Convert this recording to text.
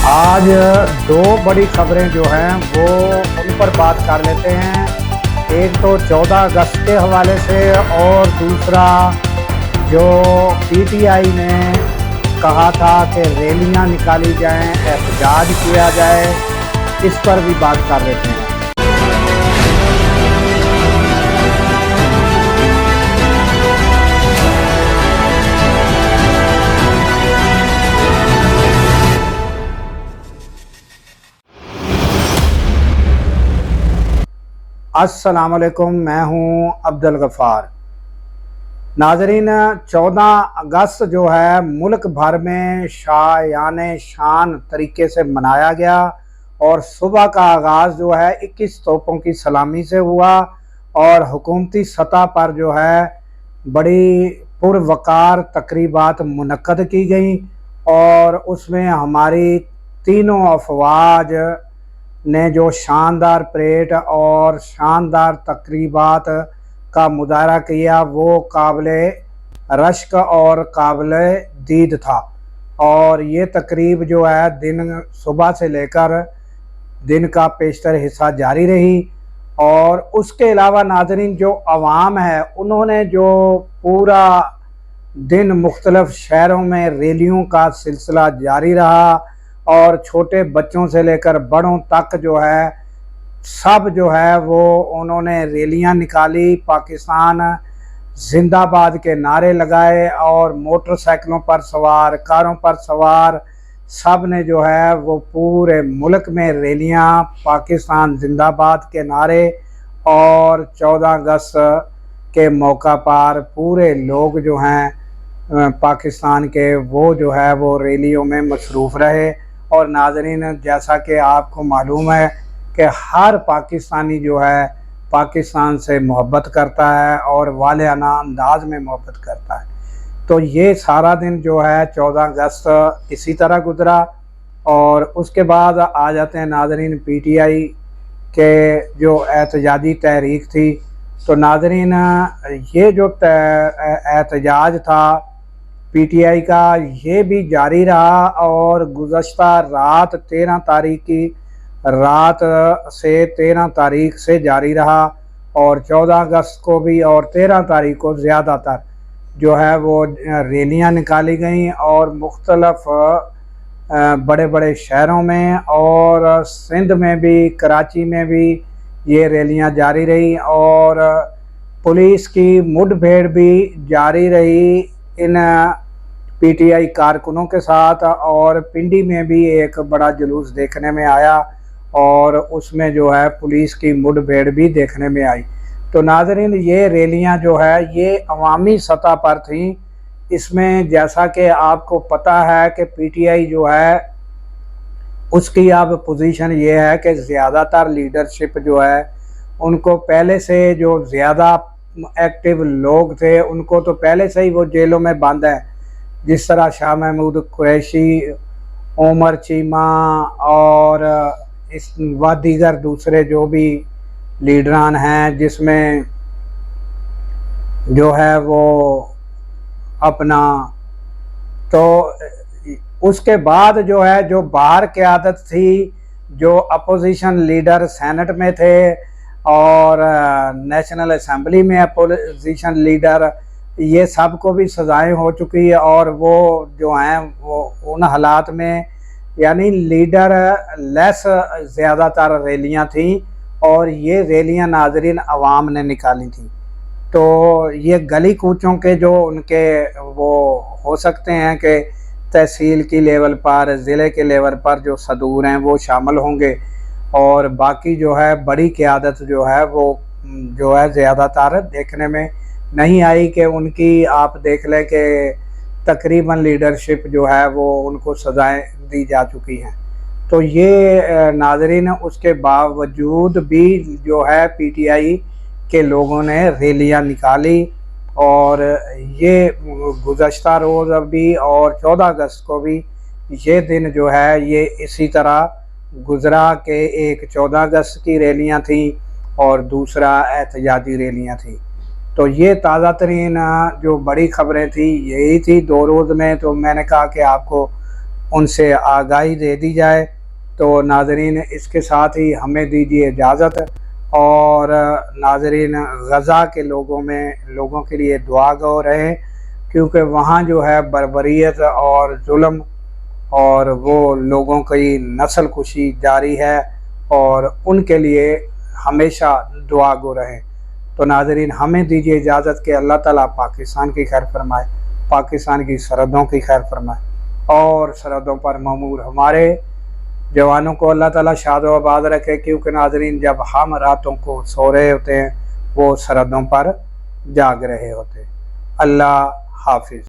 आज दो बड़ी खबरें जो हैं वो उन पर बात कर लेते हैं। एक तो 14 अगस्त के हवाले से और दूसरा जो पीटीआई ने कहा था कि रैलियां निकाली जाएं, एहतजाज किया जाए, इस पर भी बात कर लेते हैं। अस्सलाम वालेकुम, मैं हूं अब्दुल गफ़ार। नाजरीन, 14 अगस्त जो है मुल्क भर में शायाने शान तरीके से मनाया गया और सुबह का आगाज़ जो है 21 तोपों की सलामी से हुआ और हुकूमती सतह पर जो है बड़ी पुरवकार तकरीबात मुनक्कद की गई और उसमें हमारी तीनों अफवाज ने जो शानदार परेड और शानदार तकरीबात का मुजाहरा किया वो काबिले रश्क और काबिले दीद था। और ये तकरीब जो है दिन सुबह से लेकर दिन का पेशतर हिस्सा जारी रही। और उसके अलावा नाजरीन, जो अवाम है उन्होंने जो पूरा दिन मुख्तलिफ शहरों में रैलियों का सिलसिला जारी रहा और छोटे बच्चों से लेकर बड़ों तक जो है सब जो है वो उन्होंने रैलियां निकाली, पाकिस्तान जिंदाबाद के नारे लगाए और मोटरसाइकिलों पर सवार, कारों पर सवार सब ने जो है वो पूरे मुल्क में रैलियां, पाकिस्तान जिंदाबाद के नारे और 14 अगस्त के मौका पर पूरे लोग जो हैं पाकिस्तान के वो जो है वो रैलियों में मसरूफ़ रहे। और नाज़रीन, जैसा कि आपको मालूम है कि हर पाकिस्तानी जो है पाकिस्तान से मोहब्बत करता है और वालियाना अंदाज में मोहब्बत करता है। तो ये सारा दिन जो है 14 अगस्त इसी तरह गुजरा। और उसके बाद आ जाते हैं नाज़रीन पीटीआई के जो एहतजाजी तहरीक थी। तो नाज़रीन, ये जो एहतजाज था पीटीआई का ये भी जारी रहा और गुज़श्ता रात 13 तारीख की रात से 13 तारीख से जारी रहा और 14 अगस्त को भी और 13 तारीख को ज़्यादातर जो है वो रैलियां निकाली गईं और मुख्तलफ बड़े बड़े शहरों में और सिंध में भी, कराची में भी ये रैलियां जारी रही और पुलिस की मुठभेड़ भी जारी रही इन पीटीआई कारकुनों के साथ। और पिंडी में भी एक बड़ा जुलूस देखने में आया और उसमें जो है पुलिस की मुठभेड़ भी देखने में आई। तो नाज़रीन, ये रैलियां जो है ये अवामी सतह पर थी। इसमें जैसा कि आपको पता है कि पीटीआई जो है उसकी अब पोजीशन ये है कि ज़्यादातर लीडरशिप जो है उनको पहले से जो ज़्यादा एक्टिव लोग थे उनको तो पहले से ही वो जेलों में बंद हैं, जिस तरह शाह महमूद कुरैशी, उमर चीमा और इस व दीगर दूसरे जो भी लीडरान हैं, जिसमें जो है वो अपना तो उसके बाद जो है जो बाहर क़यादत थी, जो अपोजिशन लीडर सेनेट में थे और नेशनल असम्बली में अपोजिशन लीडर, ये सब को भी सज़ाएं हो चुकी है और वो जो हैं वो उन हालात में यानी लीडर लेस ज़्यादातर रैलियां थी और ये रैलियां नाज़रीन अवाम ने निकाली थी। तो ये गली कूचों के जो उनके वो हो सकते हैं कि तहसील की लेवल पर, ज़िले के लेवल पर जो सदूर हैं वो शामिल होंगे और बाकी जो है बड़ी क़यादत जो है वो जो है ज़्यादातर देखने में नहीं आई कि उनकी आप देख लें कि तकरीबन लीडरशिप जो है वो उनको सज़ाएं दी जा चुकी हैं। तो ये नाज़रीन, उसके बावजूद भी जो है पीटीआई के लोगों ने रैलियां निकाली और ये गुज़श्ता रोज़ भी और 14 अगस्त को भी ये दिन जो है ये इसी तरह गुज़रा के एक 14 अगस्त की रैलियां थी और दूसरा एहतजाजी रैलियां थी। तो ये ताज़ा तरीन जो बड़ी ख़बरें थी यही थी 2 रोज़ में। तो मैंने कहा कि आपको उनसे आगाही दे दी जाए। तो नाज़रीन, इसके साथ ही हमें दीजिए इजाज़त, और नाज़रीन गज़ा के लोगों के लिए दुआ गो रहें, क्योंकि वहाँ जो है बर्बरियत और जुल्म और वो लोगों की नस्ल कुशी जारी है, और उनके लिए हमेशा दुआ गो रहें। तो नाज़रीन, हमें दीजिए इजाज़त कि अल्लाह ताला पाकिस्तान की खैर फरमाए, पाकिस्तान की सरहदों की खैर फरमाए, और सरहदों पर ममूर हमारे जवानों को अल्लाह ताला शाद व आबाद रखे, क्योंकि नाज़रीन जब हम रातों को सो रहे होते हैं वो सरहदों पर जाग रहे होते हैं। अल्लाह हाफिज़।